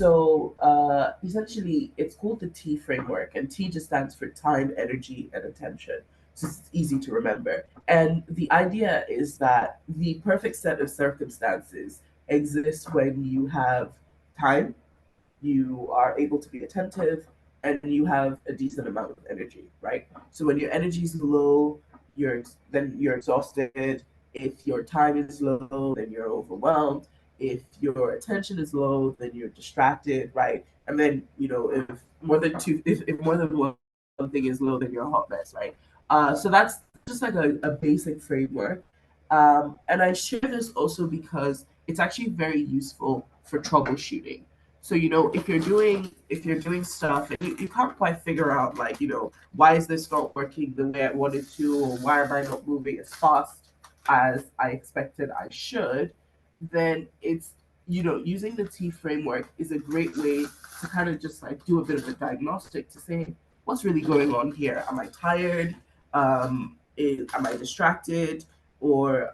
So essentially, it's called the T framework, and T just stands for time, energy, and attention. So it's easy to remember. And the idea is that the perfect set of circumstances exists when you have time, you are able to be attentive, and you have a decent amount of energy, right? So when your energy is low, then you're exhausted. If your time is low, then you're overwhelmed. If your attention is low, then you're distracted, right? And then if more than one thing is low, then you're a hot mess, right? So that's just like a basic framework. And I share this also because it's actually very useful for troubleshooting. So if you're doing stuff and you can't quite figure out, like, why is this not working the way I wanted to, or why am I not moving as fast as I expected I should, then it's using the T framework is a great way to kind of just like do a bit of a diagnostic to say what's really going on here. Am I tired? Am I distracted? Or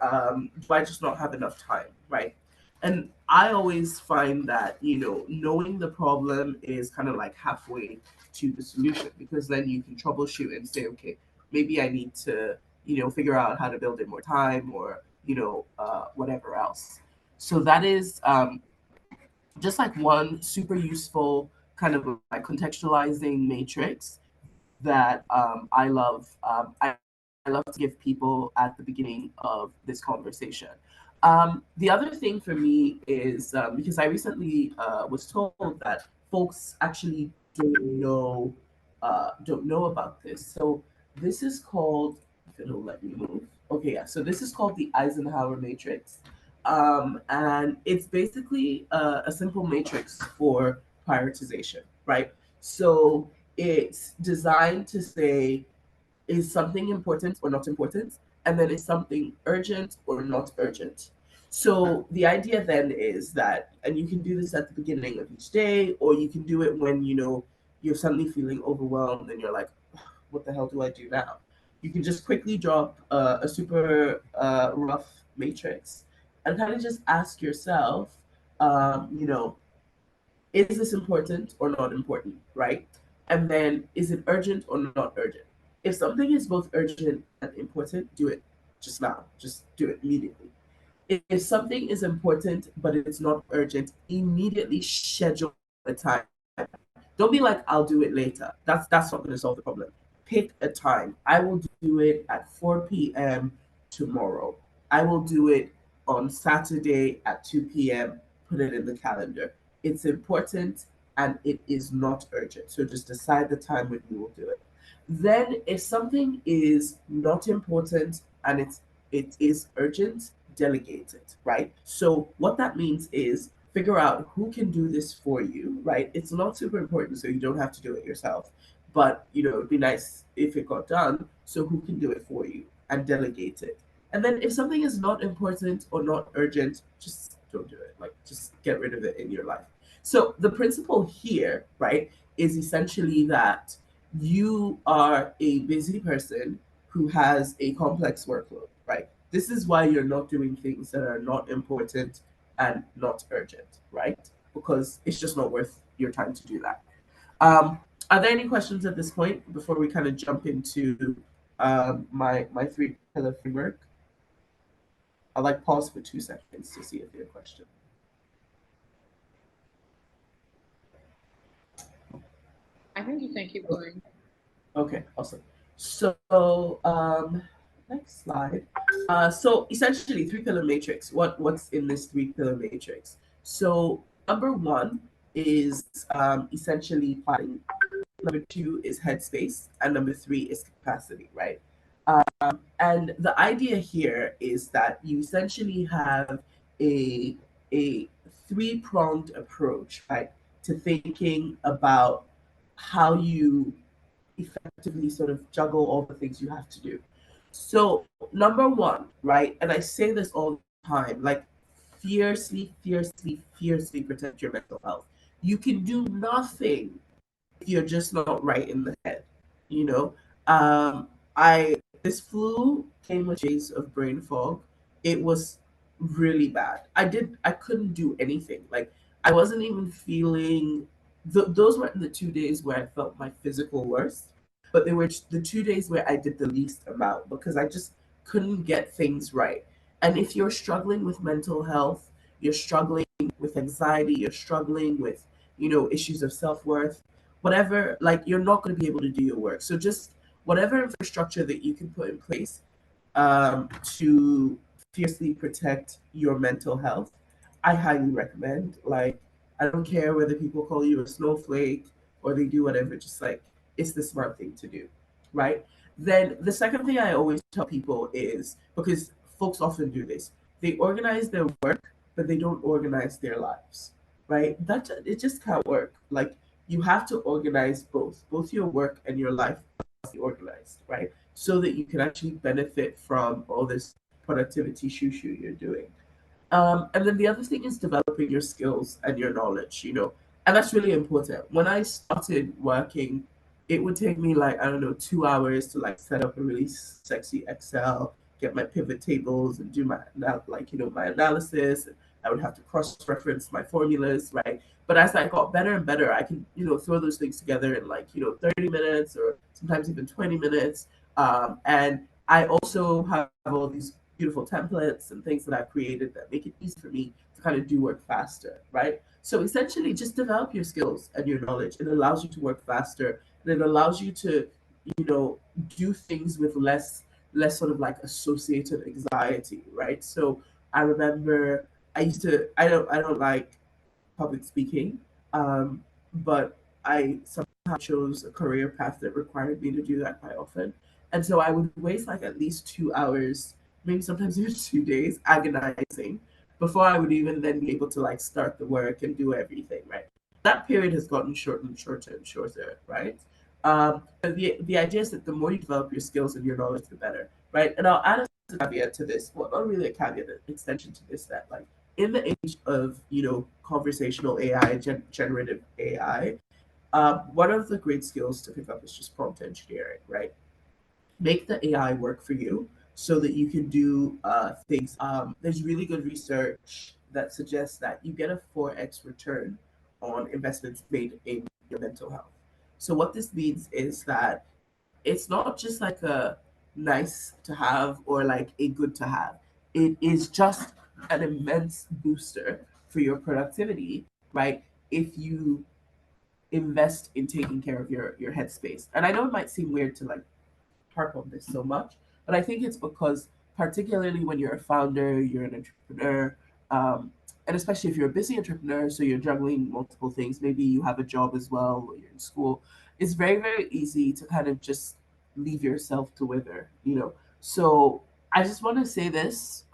do I just not have enough time? Right. And I always find that, knowing the problem is kind of like halfway to the solution, because then you can troubleshoot and say, okay, maybe I need to, figure out how to build in more time, or, whatever else. So that is just like one super useful kind of like contextualizing matrix that I love to give people at the beginning of this conversation. The other thing for me is, because I recently was told that folks actually don't know about this. So this is called, if it'll let me move. Okay, yeah. So this is called the Eisenhower matrix, and it's basically a simple matrix for prioritization, right? So it's designed to say, is something important or not important? And then is something urgent or not urgent? So the idea then is that, and you can do this at the beginning of each day, or you can do it when you're suddenly feeling overwhelmed and you're like, what the hell do I do now? You can just quickly drop a super rough matrix and kind of just ask yourself, um, you know, is this important or not important, right? And then is it urgent or not urgent? If something is both urgent and important, do it just now. Just do it immediately. If something is important but it's not urgent, immediately schedule a time. Don't be like, I'll do it later. That's not going to solve the problem. Pick a time. I will do it at 4 p.m. tomorrow. I will do it on Saturday at 2 p.m. Put it in the calendar. It's important and it is not urgent. So just decide the time when you will do it. Then if something is not important and it is urgent, delegate it, right? So what that means is figure out who can do this for you, right? It's not super important, so you don't have to do it yourself. But it'd be nice if it got done. So who can do it for you and delegate it? And then if something is not important or not urgent, just don't do it. Like just get rid of it in your life. So the principle here, right, is essentially that you are a busy person who has a complex workload, right? This is why you're not doing things that are not important and not urgent, right? Because it's just not worth your time to do that. Um, are there any questions at this point before we kind of jump into my three pillar framework? I'll like pause for 2 seconds to see if you have a question. I think you can keep going. Okay, awesome. So next slide. So essentially, three pillar matrix. What's in this three pillar matrix? So number one is essentially planning. Number two is headspace, and number three is capacity. Right. And the idea here is that you essentially have a a three pronged approach, right, to thinking about how you effectively sort of juggle all the things you have to do. So, number one, right, and I say this all the time, like fiercely, fiercely, fiercely protect your mental health. You can do nothing if you're just not right in the head. You know, I this flu came with days of brain fog. It was really bad. I couldn't do anything. Like I wasn't even feeling those were the 2 days where I felt my physical worst, but they were the 2 days where I did the least amount because I just couldn't get things right. And if you're struggling with mental health, you're struggling with anxiety, you're struggling with, issues of self-worth, whatever, like you're not going to be able to do your work. So just whatever infrastructure that you can put in place to fiercely protect your mental health, I highly recommend. Like, I don't care whether people call you a snowflake or they do whatever, just like it's the smart thing to do, right? Then the second thing I always tell people is because folks often do this, they organize their work, but they don't organize their lives, right? It just can't work. Like, you have to organize both your work and your life must be organized, right? So that you can actually benefit from all this productivity shoo shoo you're doing. And then the other thing is developing your skills and your knowledge, and that's really important. When I started working, it would take me like, I don't know, 2 hours to like set up a really sexy Excel, get my pivot tables and do my, like, my analysis. I would have to cross-reference my formulas, right? But as I got better and better, I can, throw those things together in like, 30 minutes or sometimes even 20 minutes. And I also have all these beautiful templates and things that I've created that make it easy for me to kind of do work faster, right? So essentially, just develop your skills and your knowledge. It allows you to work faster, and it allows you to, you know, do things with less sort of like associated anxiety, right? So I remember I don't like public speaking, but I somehow chose a career path that required me to do that quite often. And so I would waste like at least 2 hours, maybe sometimes even 2 days, agonizing before I would even then be able to like start the work and do everything, right? That period has gotten shorter and shorter and shorter, right? But the idea is that the more you develop your skills and your knowledge, the better, right? And I'll add a caveat to this. Well, not really a caveat, an extension to this, that like in the age of conversational AI, generative AI, one of the great skills to pick up is just prompt engineering, right? Make the AI work for you so that you can do things. There's really good research that suggests that you get a 4x return on investments made in your mental health. So what this means is that it's not just like a nice to have or like a good to have. It is just an immense booster for your productivity, right? If you invest in taking care of your headspace. And I know it might seem weird to like harp on this so much, but I think it's because particularly when you're a founder, you're an entrepreneur, and especially if you're a busy entrepreneur, so you're juggling multiple things. Maybe you have a job as well, or you're in school. It's very very easy to kind of just leave yourself to wither. So I just want to say this,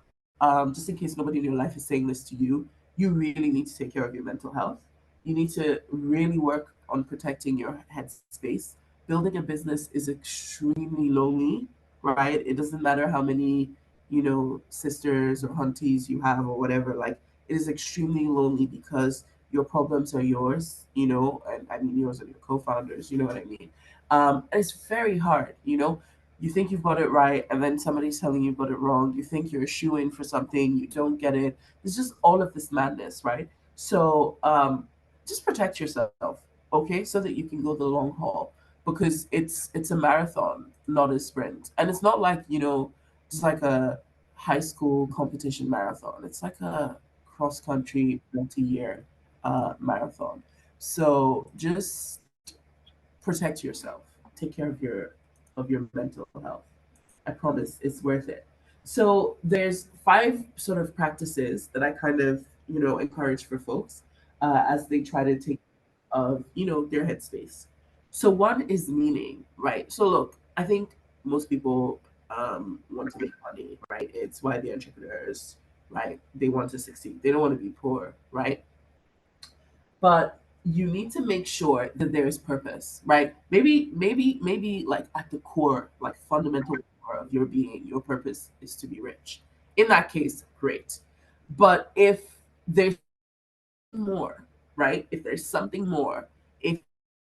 just in case nobody in your life is saying this to you. You really need to take care of your mental health. You need to really work on protecting your headspace. Building a business is extremely lonely, right? It doesn't matter how many, sisters or hunties you have or whatever. Like, it is extremely lonely because your problems are yours, and I mean yours and your co-founders, you know what I mean? And it's very hard. You think you've got it right, and then somebody's telling you you've got it wrong. You think you're a shoe in for something, you don't get it. It's just all of this madness, right? So just protect yourself, okay, so that you can go the long haul because it's a marathon, not a sprint. And it's not like, just like a high school competition marathon. It's like a cross country multi-year marathon. So just protect yourself. Take care of your mental health. I promise it's worth it. So there's 5 sort of practices that I kind of, encourage for folks as they try to take of, their headspace. So one is meaning, right? So look, I think most people want to make money, right? It's why they're entrepreneurs, right? They want to succeed. They don't want to be poor, right? But you need to make sure that there is purpose, right? Maybe like at the core, like fundamental core of your being, your purpose is to be rich. In that case, great. But if there's more, right? If there's something more, if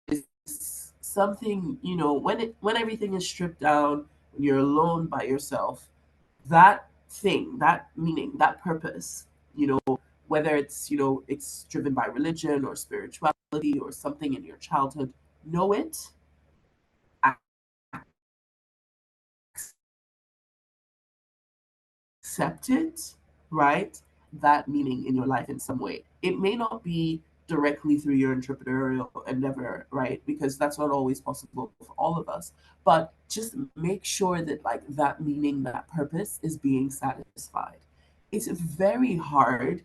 it's something, when everything is stripped down, when you're alone by yourself, that thing, that meaning, that purpose, whether it's, it's driven by religion or spirituality or something in your childhood. Know it, accept it, right? That meaning in your life in some way. It may not be directly through your entrepreneurial endeavor, right? Because that's not always possible for all of us. But just make sure that like that meaning, that purpose is being satisfied. It's very hard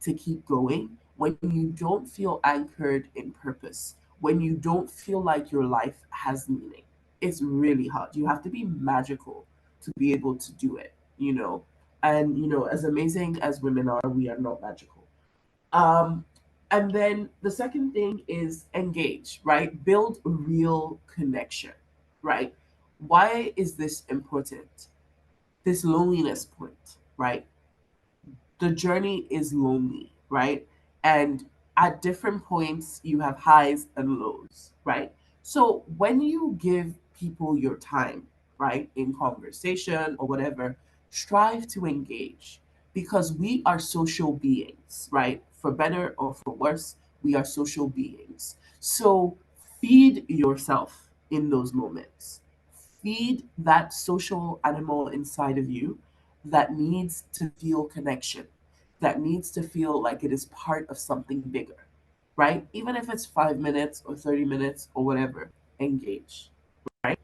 to keep going when you don't feel anchored in purpose, when you don't feel like your life has meaning. It's really hard. You have to be magical to be able to do it. And as amazing as women are, we are not magical. Um and then the second thing is engage, right? Build real connection, right? Why is this important? This loneliness point, right? The journey is lonely, right? And at different points, you have highs and lows, right? So when you give people your time, right, in conversation or whatever, strive to engage because we are social beings, right? For better or for worse, we are social beings. So feed yourself in those moments. Feed that social animal inside of you that needs to feel connection, that needs to feel like it is part of something bigger, right? Even if it's 5 minutes or 30 minutes or whatever, engage, right?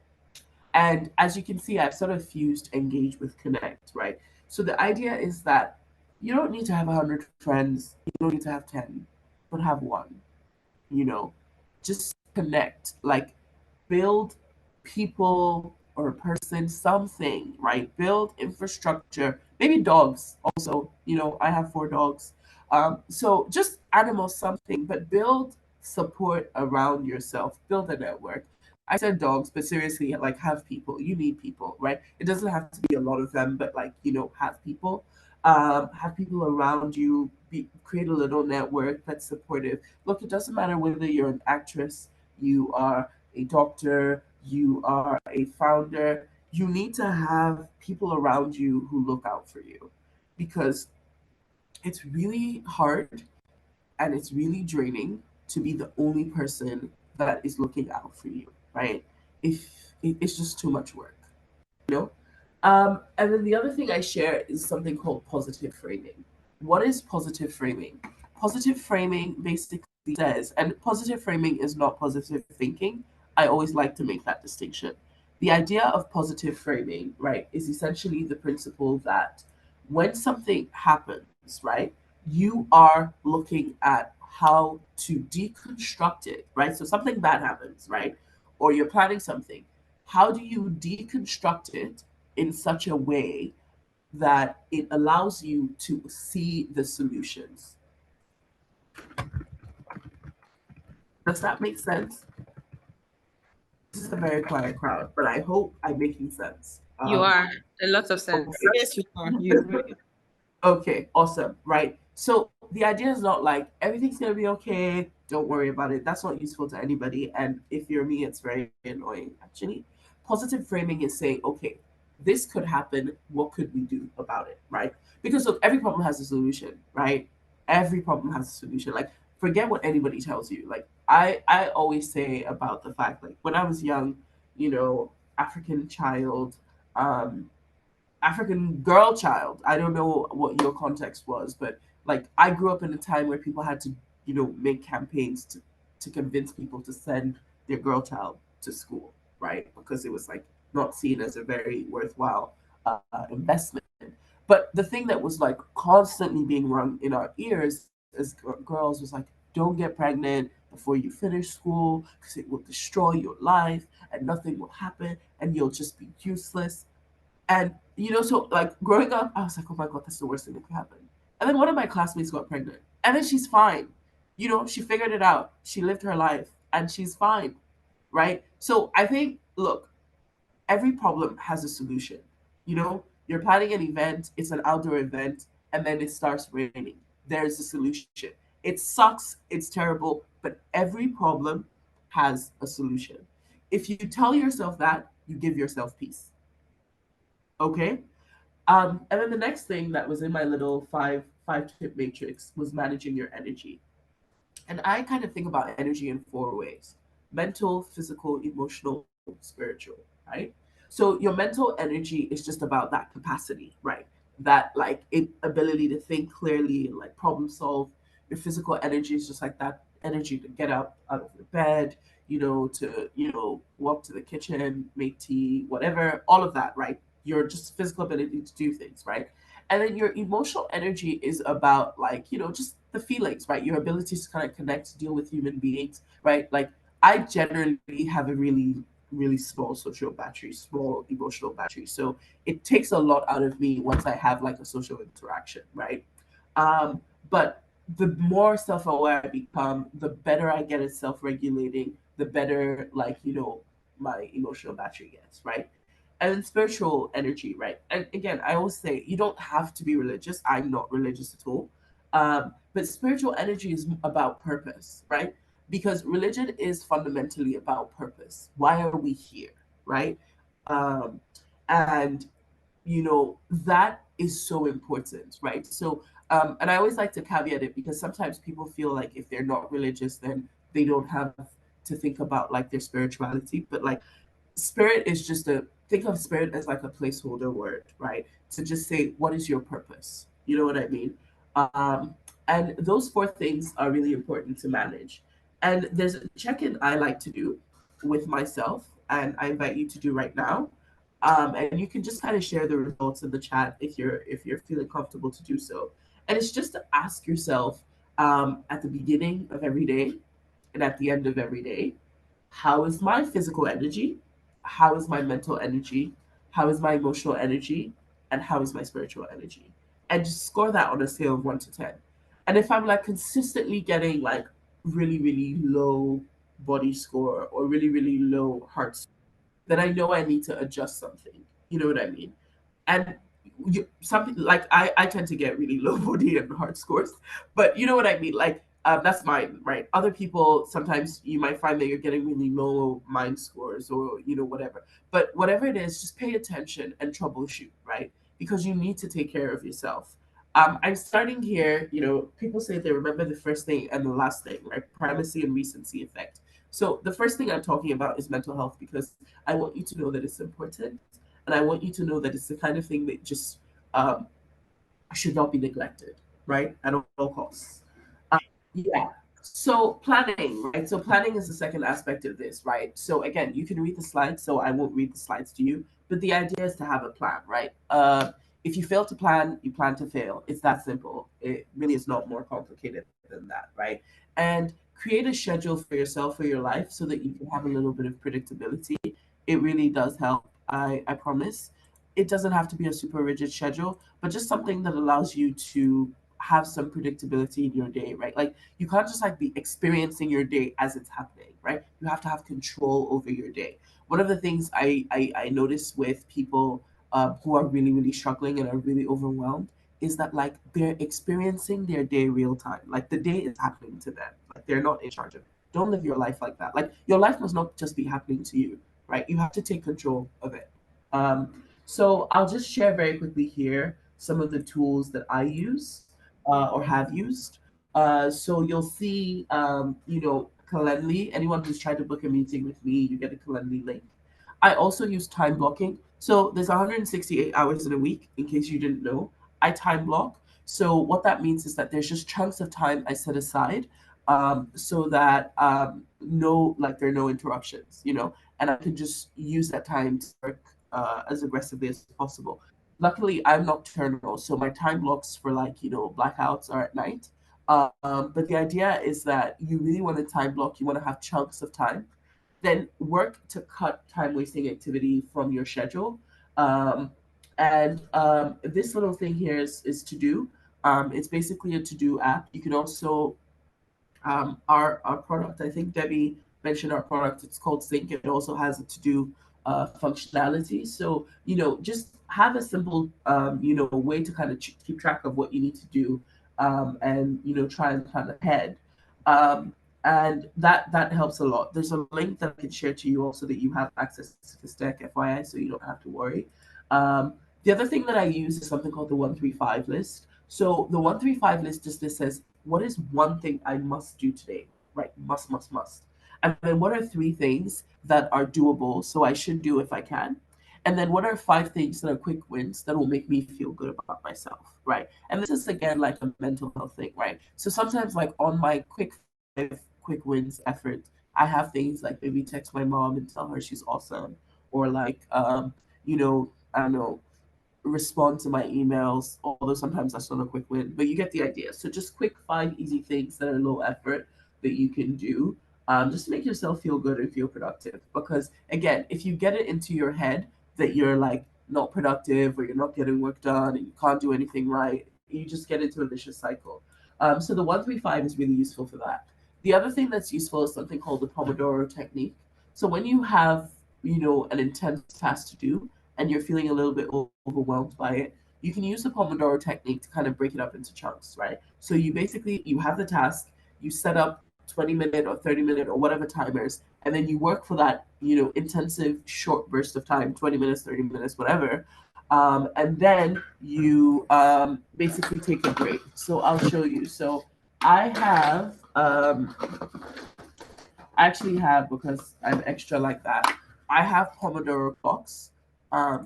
And as you can see, I've sort of fused engage with connect, right? So the idea is that you don't need to have 100 friends, you don't need to have 10, but have one, you know, just connect, like build people or a person, something, right? Build infrastructure, maybe dogs also, I have 4 dogs. So just animals, something, but build support around yourself, build a network. I said dogs, but seriously, like have people. You need people, right? It doesn't have to be a lot of them, but like, have people. Have people around you, create a little network that's supportive. Look, it doesn't matter whether you're an actress, you are a doctor, you are a founder. You need to have people around you who look out for you because it's really hard and it's really draining to be the only person that is looking out for you, right? If it's just too much work, you know? And then the other thing I share is something called positive framing. What is positive framing? Positive framing basically says, and positive framing is not positive thinking. I always like to make that distinction. The idea of positive framing, right, is essentially the principle that when something happens, right, you are looking at how to deconstruct it, right? So something bad happens, right? Or you're planning something. How do you deconstruct it in such a way that it allows you to see the solutions? Does that make sense? This is a very quiet crowd, but I hope I'm making sense. You are a lot of Okay. sense. Yes, you are. You really. Okay, awesome, right? So the idea is not like everything's gonna be okay, don't worry about it. That's not useful to anybody. And if you're me, it's very annoying actually. Positive framing is saying, okay, this could happen, what could we do about it, right? Because look, every problem has a solution, right? Every problem has a solution. Like, forget what anybody tells you. Like, I always say about the fact, like, when I was young, African child, um, African girl child. I don't know what your context was, but like I grew up in a time where people had to, make campaigns to convince people to send their girl child to school, right? Because it was like not seen as a very worthwhile investment. But the thing that was like constantly being rung in our ears as girls was like, don't get pregnant before you finish school because it will destroy your life and nothing will happen and you'll just be useless. And so like growing up, I was like, oh my god, that's the worst thing that could happen. And then one of my classmates got pregnant, and then she's fine. She figured it out. She lived her life, and she's fine, right? So I think, look, every problem has a solution. You're planning an event, it's an outdoor event, and then it starts raining. There's a solution. It sucks, it's terrible, but every problem has a solution. If you tell yourself that, you give yourself peace. Okay? And then the next thing that was in my little 5-tip matrix was managing your energy. And I kind of think about energy in 4 ways: mental, physical, emotional, spiritual, right? So your mental energy is just about that capacity, right? That like ability to think clearly, like problem solve. Your physical energy is just like that energy to get up out of your bed, to, walk to the kitchen, make tea, whatever, all of that, right? Your just physical ability to do things, right? And then your emotional energy is about like, just the feelings, right? Your ability to kind of connect, deal with human beings, right? Like I generally have a really small social battery, small emotional battery. So it takes a lot out of me once I have like a social interaction, right? But the more self-aware I become, the better I get at self-regulating, the better like, my emotional battery gets, right? And then spiritual energy, right? And again, I always say you don't have to be religious. I'm not religious at all. But spiritual energy is about purpose, right? Because religion is fundamentally about purpose. Why are we here, right? Um, and that is so important, right? So and I always like to caveat it because sometimes people feel like if they're not religious, then they don't have to think about like their spirituality. But like spirit is just a think of spirit as like a placeholder word, right? To just say what is your purpose, you know what I mean? And those 4 things are really important to manage. And there's a check-in I like to do with myself, and I invite you to do right now. And you can just kind of share the results in the chat if you're feeling comfortable to do so. And it's just to ask yourself, at the beginning of every day and at the end of every day, how is my physical energy? How is my mental energy? How is my emotional energy? And how is my spiritual energy? And just score that on a scale of 1 to 10. And if I'm like consistently getting like really, really low body score or really, really low heart score, then I know I need to adjust something. You know what I mean? And something like I tend to get really low body and heart scores, but you know what I mean. Like that's mine, right? Other people sometimes you might find that you're getting really low mind scores or whatever. But whatever it is, just pay attention and troubleshoot, right? Because you need to take care of yourself. I'm starting here. People say they remember the first thing and the last thing, right? Primacy and recency effect. So the first thing I'm talking about is mental health because I want you to know that it's important, and I want you to know that it's the kind of thing that just um, should not be neglected, right? At all costs. Yeah. So planning, right? So planning is the second aspect of this, right? So again, you can read the slides, so I won't read the slides to you, but the idea is to have a plan, right? If you fail to plan, you plan to fail. It's that simple. It really is not more complicated than that, right? And create a schedule for yourself, for your life, so that you can have a little bit of predictability. It really does help. I promise. It doesn't have to be a super rigid schedule, but just something that allows you to have some predictability in your day, right? Like you can't just like be experiencing your day as it's happening, right? You have to have control over your day. One of the things I notice with people who are really, really struggling and are really overwhelmed is that like they're experiencing their day real time. Like the day is happening to them. Like they're not in charge of it. Don't live your life like that. Like your life must not just be happening to you, right? You have to take control of it. So I'll just share very quickly here some of the tools that I use or have used. So you'll see, Calendly. Anyone who's tried to book a meeting with me, you get a Calendly link. I also use time blocking. So there's 168 hours in a week, in case you didn't know. I time block. So what that means is that there's just chunks of time I set aside, so that like there are no interruptions, and I can just use that time to work as aggressively as possible. Luckily, I'm nocturnal, so my time blocks for like blackouts are at night. But the idea is that you really want to time block. You want to have chunks of time, then work to cut time wasting activity from your schedule. And this little thing here is to do. It's basically a to do app. You can also our product. I think Debbie mentioned our product. It's called Sync. It also has a to do functionality. So just have a simple way to kind of keep track of what you need to do, and try and plan ahead. Um, and that helps a lot. There's a link that I can share to you also that you have access to this deck, FYI, so you don't have to worry. The other thing that I use is something called the 135 list. So the 135 list just this says, what is one thing I must do today? Right, must, must, must. And then what are three things that are doable, so I should do if I can? And then what are five things that are quick wins that will make me feel good about myself, right? And this is again like a mental health thing, right? So sometimes like on my quick wins effort, I have things like maybe text my mom and tell her she's awesome, or like I don't know, respond to my emails, although sometimes that's not a quick win, but you get the idea. So just quick, five easy things that are low effort that you can do, just to make yourself feel good and feel productive. Because again, if you get it into your head that you're like not productive or you're not getting work done and you can't do anything right, you just get into a vicious cycle. So the 135 is really useful for that. The other thing that's useful is something called the Pomodoro technique. So when you have, an intense task to do, and you're feeling a little bit overwhelmed by it, you can use the Pomodoro technique to kind of break it up into chunks, right? So you have the task, you set up 20-minute or 30-minute or whatever timers, and then you work for that, intensive short burst of time, 20 minutes, 30 minutes, whatever. And then you basically take a break. So I'll show you. So I have, I actually have, because I'm extra like that, I have Pomodoro clocks.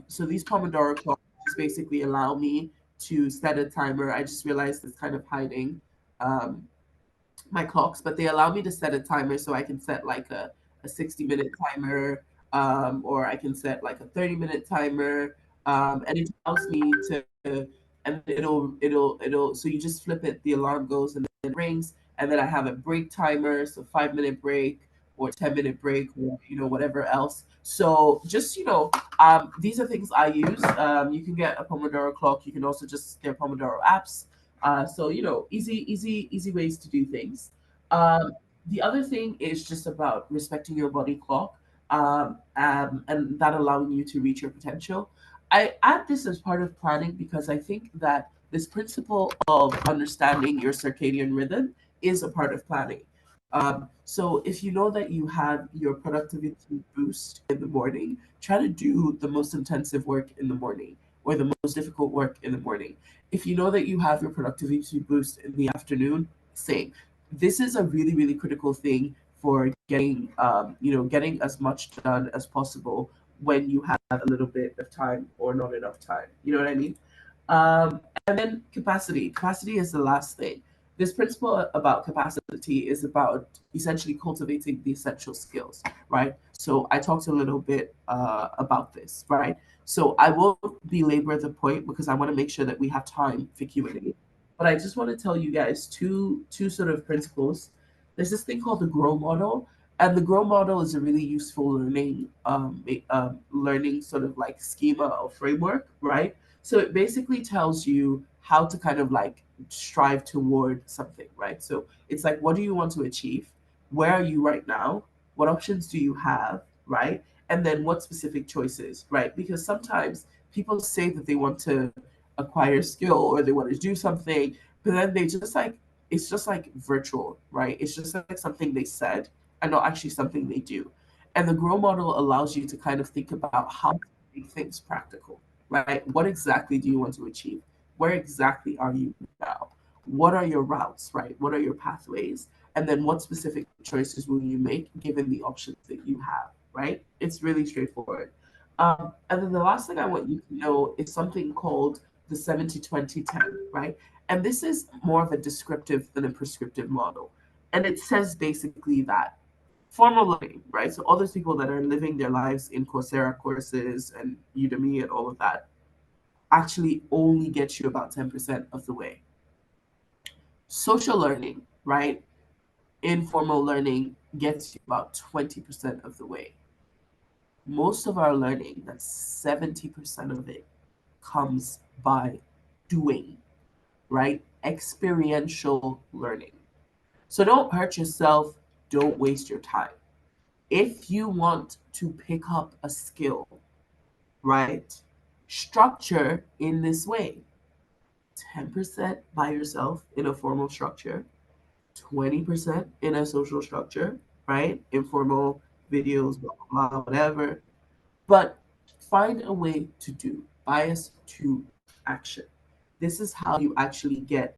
So these Pomodoro clocks basically allow me to set a timer. I just realized it's kind of hiding um, my clocks, but they allow me to set a timer, so I can set like a 60-minute timer, or I can set like a 30-minute timer, and it allows me to, and it'll, so you just flip it, the alarm goes and then it rings, and then I have a break timer, so 5-minute break or 10-minute break, or whatever else. So just these are things I use. You can get a Pomodoro clock. You can also just get Pomodoro apps. So easy ways to do things. Um, the other thing is just about respecting your body clock, and that allowing you to reach your potential. I add this as part of planning because I think that this principle of understanding your circadian rhythm is a part of planning. So if you know that you have your productivity boost in the morning, try to do the most intensive work in the morning or the most difficult work in the morning. If you know that you have your productivity boost in the afternoon, same. This is a really, really critical thing for getting as much done as possible when you have a little bit of time or not enough time. You know what I mean? And then capacity. Capacity is the last thing. This principle about capacity is about essentially cultivating the essential skills, right? So I talked a little bit about this, right? So I will belabor the point because I want to make sure that we have time for Q&A. But I just want to tell you guys two sort of principles. There's this thing called the GROW model, and the GROW model is a really useful learning sort of like schema or framework, right? So it basically tells you how to kind of like strive toward something, right? So it's like, what do you want to achieve? Where are you right now? What options do you have, right? And then what specific choices, right? Because sometimes people say that they want to acquire skill or they want to do something, but then they just like, it's just like virtual, right? It's just like something they said and not actually something they do. And the GROW model allows you to kind of think about how to make things practical, right? What exactly do you want to achieve? Where exactly are you now? What are your routes, right? What are your pathways? And then what specific choices will you make given the options that you have, right? It's really straightforward. And then the last thing I want you to know is something called the 70-20-10, right? And this is more of a descriptive than a prescriptive model. And it says basically that formal learning, right? So all those people that are living their lives in Coursera courses and Udemy and all of that actually only get you about 10% of the way. Social learning, right? Informal learning gets you about 20% of the way. Most of our learning, that's 70% of it, comes by doing, right? Experiential learning. So don't hurt yourself, don't waste your time. If you want to pick up a skill, right? Structure in this way: 10% by yourself in a formal structure, 20% in a social structure, right? Informal videos, blah, blah, blah, whatever. But find a way to do, bias to action. this is how you actually get